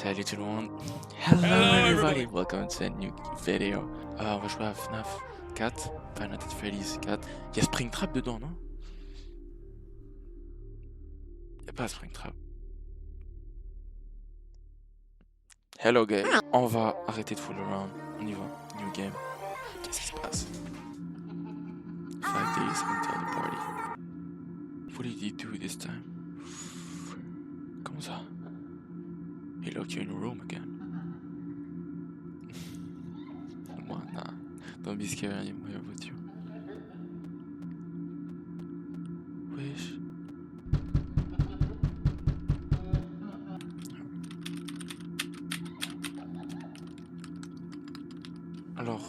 Salut tout le monde. Hello everybody, welcome to a new video. On va jouer à FNAF 4, Five Nights at Freddy's 4. Il y a Springtrap dedans, non? Il n'y a pas Springtrap. Hello guys. On va arrêter de fool around. On y va. New game. Qu'est-ce qui se passe? 5 days until the party. What did he do this time? Comment ça? He locked you in a room again. Come on, nah. Don't be scared anymore, I'm with you. Wish. Alors.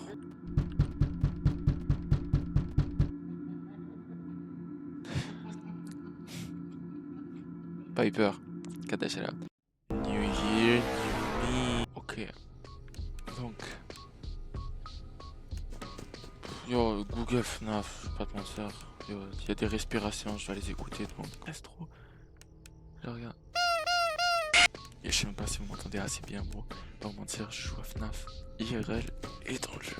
Piper. Kadashara. New Year, New Me. Ok. Donc. Yo, Google FNAF, je vais pas te mentir. Yo, il y a des respirations, je dois les écouter donc. Reste trop. Je regarde. Et je sais même pas si vous m'entendez assez bien, bro. Pas vous mentir, je joue à FNAF IRL et dans le jeu.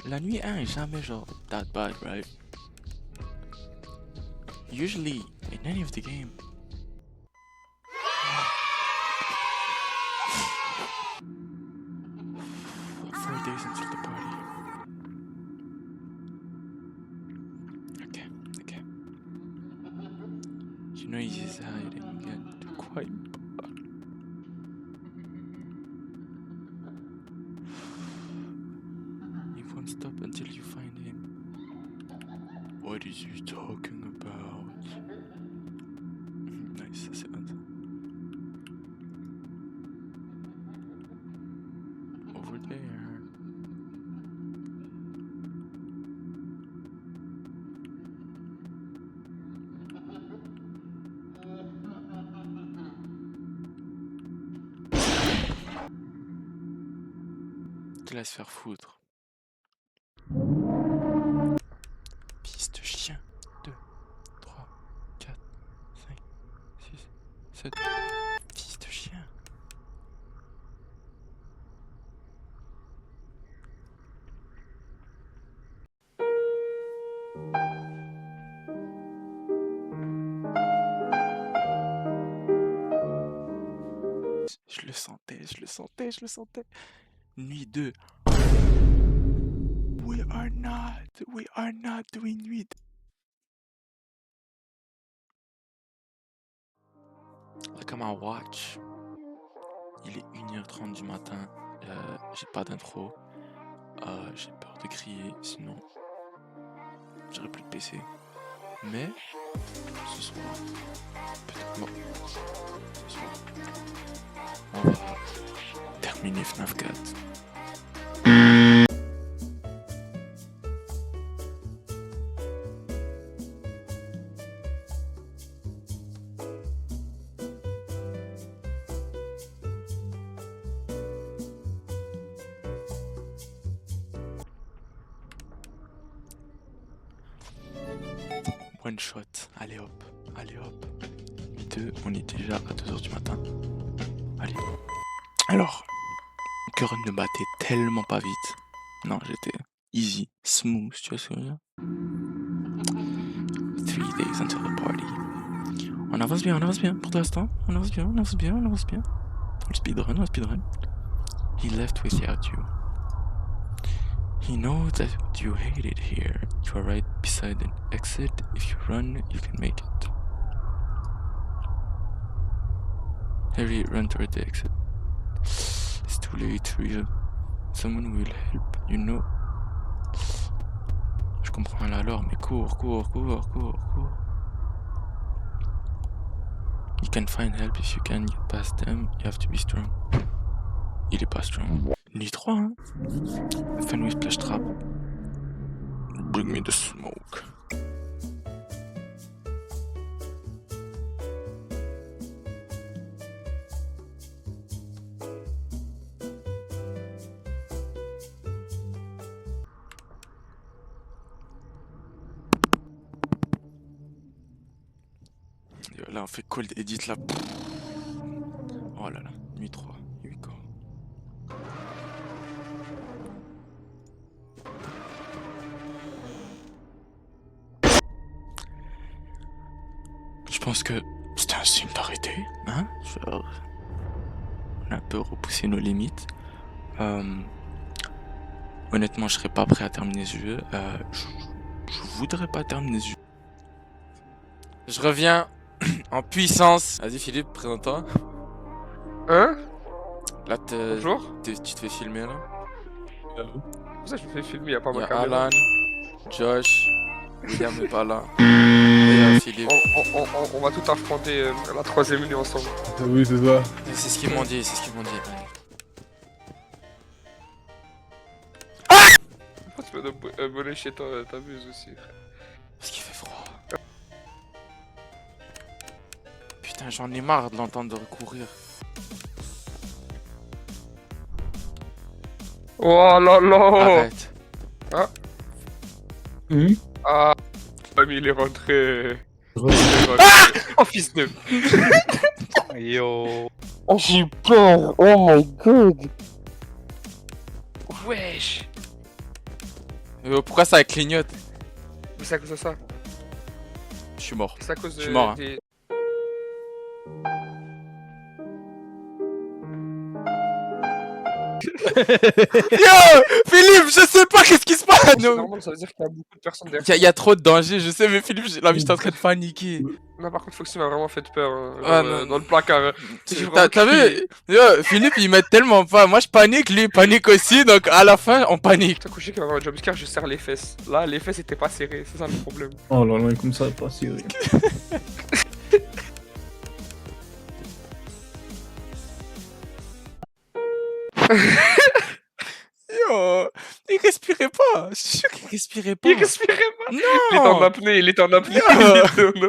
La nuit 1 est jamais genre that bad, right? Usually, in any of the game. Four days until the party. Okay, okay. You know he's hiding and quite bad. He won't stop until you find him. What is he talking about? Nice, ça c'est bon ça. Over there. Te laisse faire foutre. Fils de chien. 2, 3, 4, 5, 6, 7. Fils de chien. Je le sentais, je le sentais, je le sentais. Nuit 2. We are not doing nuit. Look at my watch. Il est 1h30 du matin. J'ai pas d'intro. J'ai peur de crier, sinon j'aurais plus de PC. Mais ce soir, peut-être non. Ce soir, on va terminer FNAF 4. One shot, allez hop, allez hop. 2, on est déjà à 2h du matin. Allez. Alors, mon cœur ne battait tellement pas vite. Non, j'étais easy, smooth, tu vois ce que je veux dire? 3 days until the party. On avance bien pour l'instant. On avance bien. On speedrun. He left without you. He knows that you hate it here. You are right beside the exit. If you run, you can make it. Harry, run toward the exit. It's too late, real. Someone will help, you know. Je comprends la lore, mais cours. You can find help if you can get past them. You have to be strong. Il est pas strong. Nuit 3, hein. Fenway Splash Trap. Bring me the smoke. Là, on fait cold edit là. Oh là là, nuit 3, nuit quoi. Je pense que c'était un signe d'arrêter, hein? Genre, on a un peu repoussé nos limites. Honnêtement, je serais pas prêt à terminer ce jeu. Je voudrais pas terminer ce jeu. Je reviens en puissance. Vas-y Philippe, présente-toi. Hein? Là, Bonjour? tu te fais filmer là. Pour ça, je me fais filmer, y'a pas ma Y'a caméra. Alan, Josh, William est pas là. Et Philippe. On va tout affronter la 3ème nuit ensemble. Oui, c'est ça. Et c'est ce qu'ils m'ont dit, c'est ce qu'ils m'ont dit. Pourquoi tu peux voler chez toi, t'abuses aussi, frère. Parce qu'il fait froid. Putain, j'en ai marre de l'entendre recourir. Oh là là! Arrête. Ah, ah, Mamie, il est rentré. Oh, fils de. Yo. Oh, j'ai peur! Oh my god! Wesh! Pourquoi ça clignote? Mais c'est à cause de ça. Je suis mort. C'est à cause Je suis mort, hein. des. Yo Philippe, je sais pas qu'est-ce qui se passe. C'est Non. normal, ça veut dire qu'il y a beaucoup de personnes derrière. Y a trop de danger, je sais, mais Philippe, là, j'étais en train de paniquer. Non, par contre, Foxy m'a vraiment fait peur Ah, non. dans le placard. Hein. J'ai T'as vraiment vu? Yo, Philippe, il m'aide tellement pas. Moi, je panique, lui, il panique aussi, donc à la fin, on panique. T'as couché qu'il va y avoir un jumpscare, je serre les fesses. Là, les fesses étaient pas serrées, c'est ça le problème. Oh là là, comme ça, pas sérieux. Yo, il respirait pas. Je suis sûr qu'il respirait pas. Il respirait pas. Non. Il est en apnée, il est en apnée. Yo. Il est en apnée.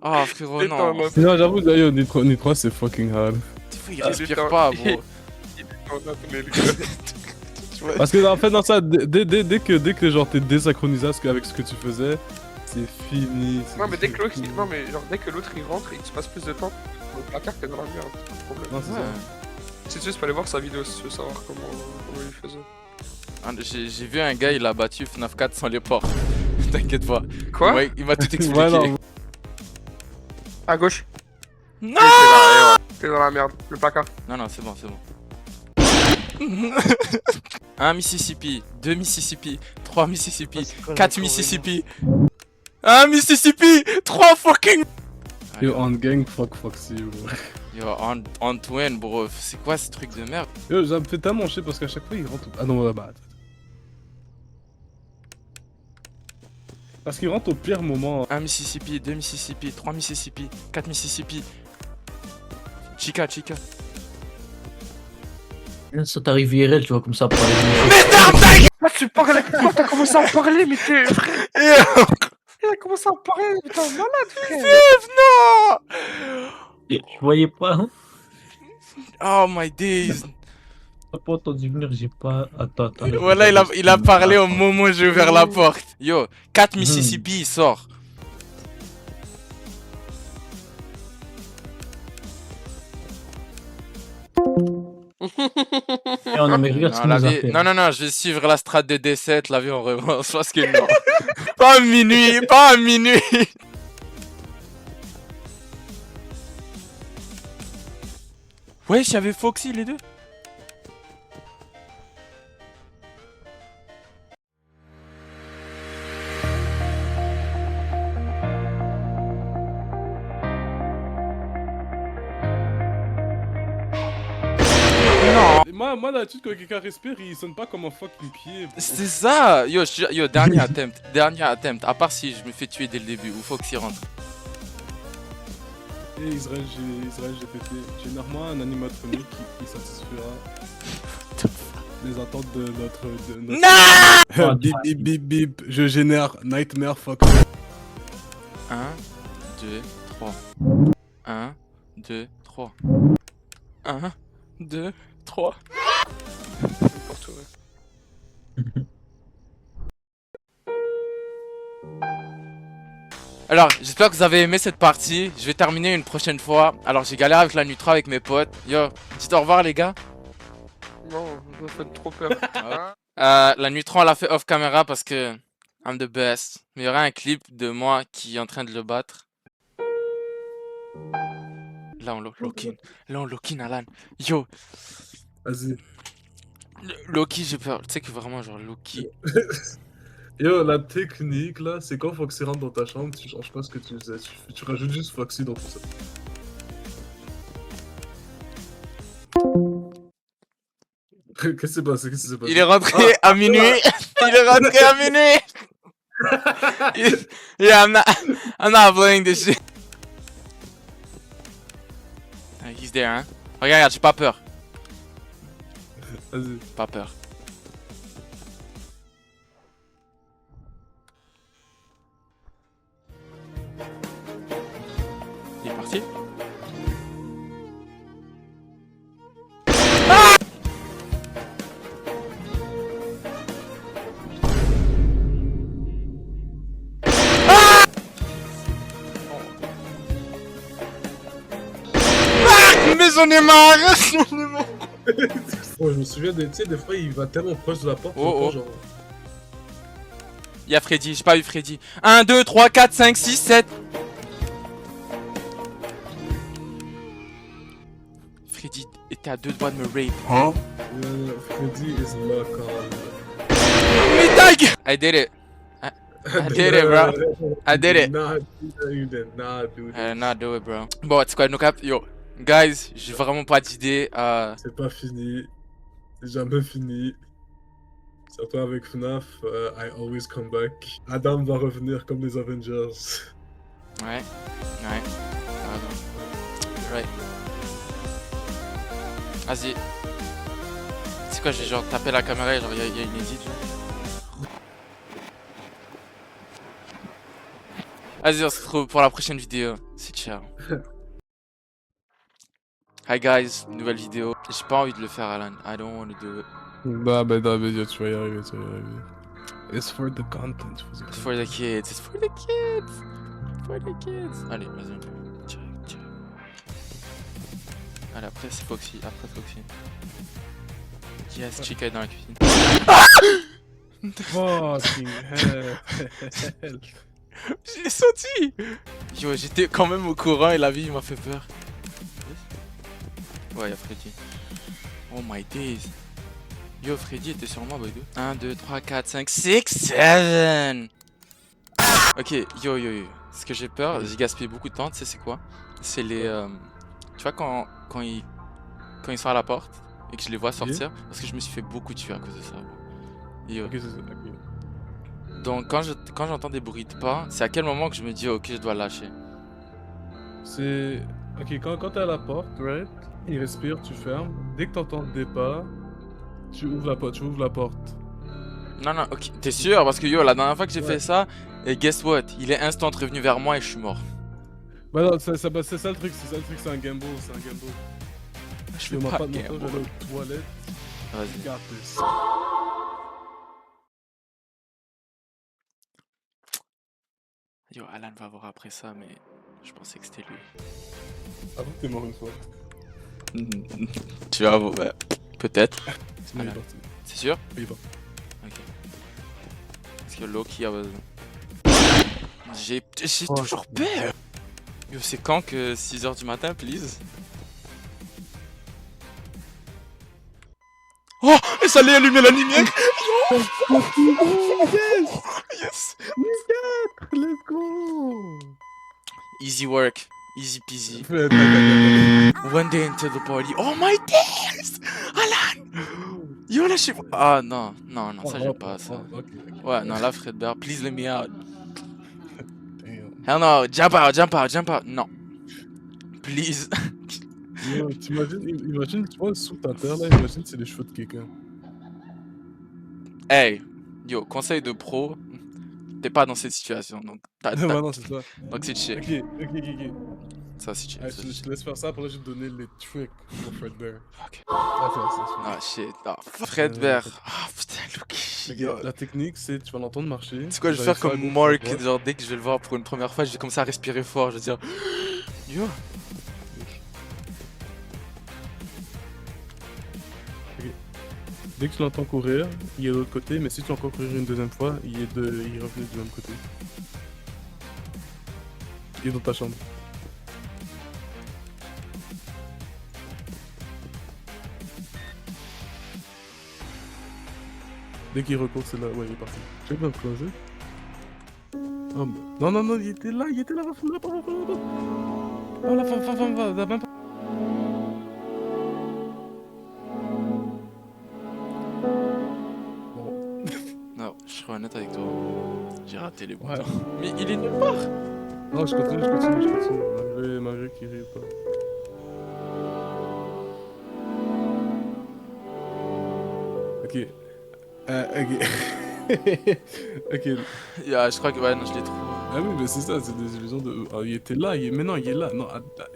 Oh, frérot, Il est en non. apnée. Non, j'avoue, d'ailleurs, Nitro 3, c'est fucking hard. Des fois, il Ah, respire il est en- pas, il- bro. Il est en apnée, le gars. Tu vois? Parce que, en fait, dans ça, dès que genre, t'es désynchronisé avec ce que tu faisais, c'est fini. Non, mais dès que l'autre, fini. non, mais genre, dès que l'autre il rentre, il se passe plus de temps. Au placard, t'es dans la merde, c'est pas le problème. Non, c'est Ouais. ça. Si tu veux, tu peux aller voir sa vidéo si tu veux savoir comment il faisait. Ah, j'ai vu un gars, il a battu FNAF 4 sans les ports. T'inquiète pas. Quoi? Ouais, il m'a tout expliqué. Ouais, non. À gauche. Non, T'es dans la merde, le placard. non, non, c'est bon, c'est bon. 1 Mississippi, 2 Mississippi, 3 Mississippi, 4 Mississippi. 1 Mississippi, 3 fucking. Yo, on gang, fuck Foxy, bro. Yo, on twin, bro. C'est quoi ce truc de merde? Yo, ça me fait tellement chier parce qu'à chaque fois, il rentre. Ah non, bah, attends. Parce qu'il rentre au pire moment. 1 Mississippi, 2 Mississippi, 3 Mississippi, 4 Mississippi. Chica. Ça t'arrive IRL, tu vois, comme ça, pour aller. Là, tu parlais. Pourquoi t'as commencé à parler, mais t'es. Il a commencé à parler, mais t'es un malade, frère. Non! Je voyais pas, hein. Oh my days. J'ai pas entendu venir, j'ai pas. Attends. Voilà, il a parlé au moment où j'ai ouvert la porte. Yo, 4 Mississippi, il sort. Eh, non, mais regarde ce Non, qu'il la nous a vie... fait. non, je vais suivre la strat de D7, la vie en revanche, parce que non. Pas à minuit, pas à minuit. Ouais, j'avais Foxy les deux. Non. Moi d'habitude, quand quelqu'un respire, il sonne pas comme un fucking pied. bro. C'est ça. Yo, dernier attempt. À part si je me fais tuer dès le début ou Foxy rentre. Et Israël GPT, généralement un animatronique qui satisfera les attentes de notre... Non. bip bip bip bip, je génère Nightmare Fox. 1, 2, 3. 1, 2, 3. 1, 2, 3. N'importe où, ouais. Alors, j'espère que vous avez aimé cette partie. Je vais terminer une prochaine fois. Alors, j'ai galéré avec la Nutra avec mes potes. Yo, dites au revoir les gars. Non, ça me fait trop peur. La Nutra, on l'a fait off caméra parce que I'm the best. Mais il y aura un clip de moi qui est en train de le battre. Là, on lock-in. Là, on lock-in, Alan. Yo, Vas-y. Loki, j'ai peur. Tu sais que vraiment, genre, Loki. Yo, la technique là, c'est quand Foxy rentre dans ta chambre, tu changes pas ce que tu faisais. Tu rajoutes juste Foxy dans ton set. Qu'est-ce qui s'est passé? Qu'est-ce qui s'est passé? Il est rentré à minuit. Il est rentré à minuit. Yeah, I'm not playing this shit. He's there, hein. Regarde, j'ai pas peur. Vas-y. Pas peur. Il est parti. Mais j'en ai marre, j'en ai marre. Oh, je me souviens, tu sais, des fois il va tellement proche de la porte. Oh, oh. Genre... Il y a Freddy, j'ai pas vu Freddy. 1, 2, 3, 4, 5, 6, 7. Freddy était à 2 doigts de me rape. Hein? Freddy is not calm. Mais tag! I did it. I did it, bro. I did it. You did not do that. Not do it, bro. Bon, c'est quoi, no cap? Yo, guys, j'ai vraiment pas d'idée. C'est pas fini. C'est jamais fini. Surtout avec FNAF, I always come back. Adam va revenir comme les Avengers. Ouais, ouais. Pardon. Right. Vas-y. C'est quoi, j'ai genre tapé la caméra et genre y'a une edit, genre. Vas-y, on se retrouve pour la prochaine vidéo. C'est ciao. Hi guys, nouvelle vidéo. J'ai pas envie de le faire, Alan. I don't want to do it. Bah, tu vas y arriver, tu vas y arriver. It's for the content. It's for the kids. It's for the kids. For the kids. Allez, vas-y. Tiens. Allez, après c'est Foxy. Après Foxy. Yes, Chica est dans la cuisine. Fucking hell. Je l'ai senti. Yo, j'étais quand même au courant et la vie m'a fait peur. Ouais, y'a Freddy. Oh my days. Yo, Freddy était sur moi, boy. 1, 2, 3, 4, 5, 6, 7. Ok, yo. Ce que j'ai peur, j'ai gaspillé beaucoup de temps, tu sais c'est quoi? C'est les... tu vois quand ils sont à la porte et que je les vois sortir, parce que je me suis fait beaucoup tuer à cause de ça. Yo. Ok, c'est ça, ok. Donc quand j'entends des bruits de pas, c'est à quel moment que je me dis ok je dois lâcher? C'est... Ok, quand t'es à la porte, right? Il respire, tu fermes. Dès que t'entends des pas, tu ouvres la porte. Non, ok, t'es sûr? Parce que yo, la dernière fois que j'ai fait ça, et guess what? Il est instant revenu vers moi et je suis mort. Bah non, c'est ça le truc, c'est un gamble, Je fais pas de montage, j'allais aux toilettes. Vas-y. Regarde this. Yo, Alan va voir après ça, mais je pensais que c'était lui. Avant que t'es mort une fois. Tu vas voir, ouais. Peut-être. Sinon, il est parti. C'est sûr? Il est pas. Ok. Parce que Loki a... J'ai toujours peur. Yo, c'est quand que 6h du matin, please? Oh! Et ça allait allumer la lumière! Yes! Let's go! Easy work. Easy peasy. One day into the party. Oh my days! Alan! Yo, là, je suis... Ah, non, ça, j'aime pas, ça. Ouais, non, là, Fredbear, please let me out. Hell no, jump out. Non. Please. Yo, imagine, tu vois, sous ta terre, là, imagine c'est les cheveux de quelqu'un. Hey, yo, conseil de pro, t'es pas dans cette situation, donc Non, c'est ça. donc c'est chill. Ok. Ça, c'est chill. Ah, ça, je c'est te laisse faire ça, après là, je vais te donner les tricks pour Fredbear. Ok. Attends, c'est Ah, shit. Ah, Fredbear. Ah, putain, Loki. Ok, la technique, c'est tu vas l'entendre marcher. C'est quoi, je vais vous allez faire comme à gauche, à Mark, droite. genre dès que je vais le voir pour une première fois, je vais commencer à respirer fort, je vais dire Yo. Dès que tu l'entends courir, il est de l'autre côté, mais si tu l'entends courir une deuxième fois, il revient du même côté. Il est dans ta chambre. Dès qu'il recourt, c'est là. Ouais, il est parti. Check dans le closet. Oh, non, non, non, il était là, va, femme, oh, la femme, va, la même pas. Bon. Non, je serai honnête avec toi. J'ai raté les boutons. Ouais. Mais il est nulle part. Non, je continue. Malgré qu'il rit pas. Ok. Ok. Ok. Yeah, je crois que ouais, non, je l'ai trouvé. Ah oui, mais c'est ça, c'est des illusions de. Ah, il était là, mais non, il est là. Non,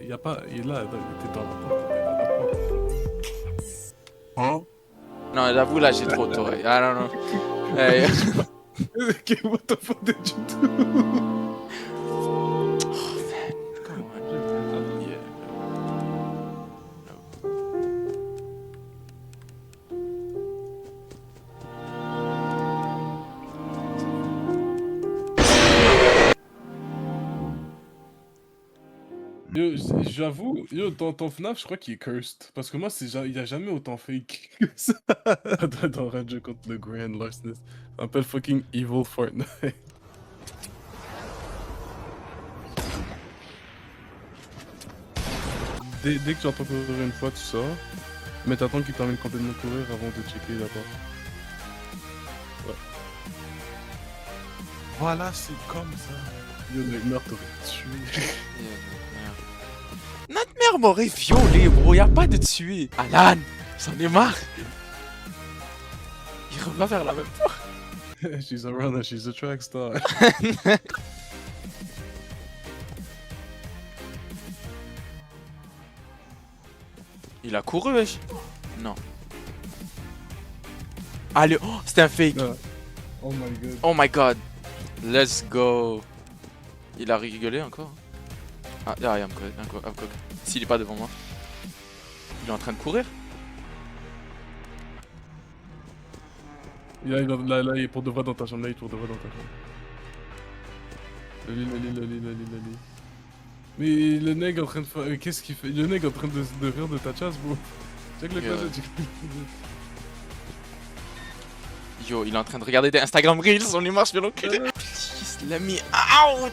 il y a pas. Il est là, attends, il était dans la porte. Hein? Non, j'avoue, là, j'ai trop tort. Ah non, non. Hey. Ok, what the fuck did you do? Come on. Yeah. Yo, j'avoue, yo, ton FNAF, je crois qu'il est cursed. Parce que moi, il y a jamais autant fake que ça. Dans un jeu contre le Grand Larcenous. Ça s'appelle fucking Evil Fortnite. Dès que tu entends courir une fois, tu sors. Mais t'attends qu'il termine complètement de courir avant de checker la porte. Ouais. Voilà, c'est comme ça. Yo, le meurtre t'aurait tué. Notre mère m'aurait violé, bro. Y'a pas de tuer. Alan, j'en ai marre. Il revient vers la même porte. She's a runner, she's a track star. Il a couru, wesh. Non. Allez, oh, c'était un fake. Oh my god. Oh my god. Let's go. Il a rigolé encore. Ah, il y a un coq. S'il est pas devant moi. Il est en train de courir. Là, il est pour de vrai dans ta chambre. Là, il est pour de vrai dans ta chambre. Lali. Mais le nègre est en train de faire. Qu'est-ce qu'il fait? Le nègre est en train de rire de ta chasse, bro. Check le closet, check le closet. Yo, il est en train de regarder des Instagram Reels, on lui marche bien l'enculé. Please, let me out.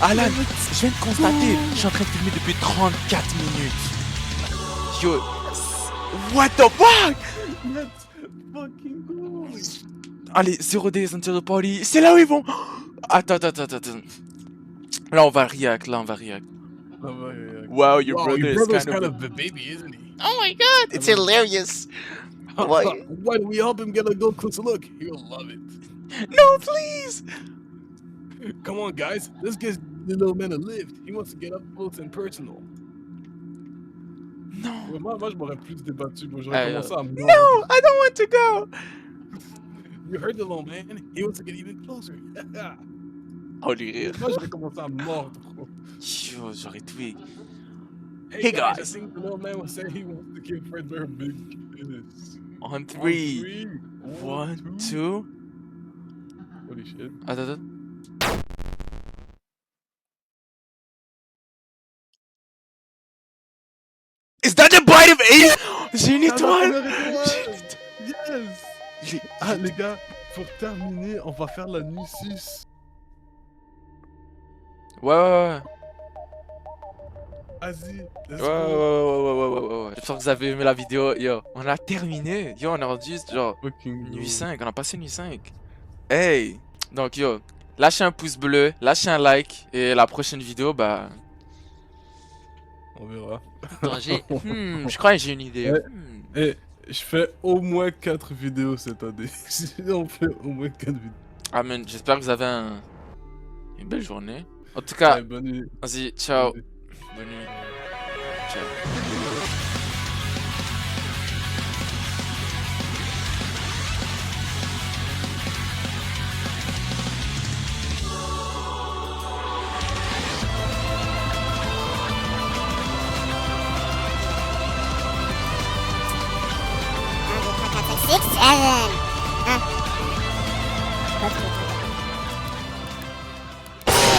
Alan, je viens de constater, je suis en train de filmer depuis 34 minutes. Yo, what the fuck? Let's fucking go! Allez, 0 days until the party, c'est là où ils vont. Attends. Là, on va react, Wow, your brother is kind of a baby, isn't he? Oh my god, it's hilarious. Why? Why don't we help him get a good closer look? He'll love it. No, please. Come on, guys. Let's get the little man a lift. He wants to get up close and personal. No. Moi, je m'aurais plus débattu. Moi, j'aurais commencé à me No, I don't want to go. You heard the little man. He wants to get even closer. Oh, lui rire. Moi, j'aurais commencé à mordre, bro. Yo, j'aurais tué. Hey, guys. I think the little man was saying he wants to give Fredbear a big kiss. On 3. 1, 2. Holy shit. Attends. Is that the bite of 8? J'ai une étoile. Yes. Ah, les gars, pour terminer, on va faire la nuit 6. Ouais. Vas-y, let's Ouais. go. J'espère que vous avez aimé la vidéo. Yo, on a terminé. Yo, on a rendu genre Fucking nuit go. 5. On a passé nuit 5. Hey. Donc, yo, lâchez un pouce bleu, lâchez un like. Et la prochaine vidéo, bah. On verra. Attends, je crois que j'ai une idée. Ouais. Et Je fais au moins 4 vidéos cette année. On fait au moins 4 vidéos. Amen. J'espère que vous avez une belle journée. En tout cas, Ouais, bonne nuit. vas-y, ciao. Bonne nuit. Bonne nuit. Ciao. Six, seven. That's good.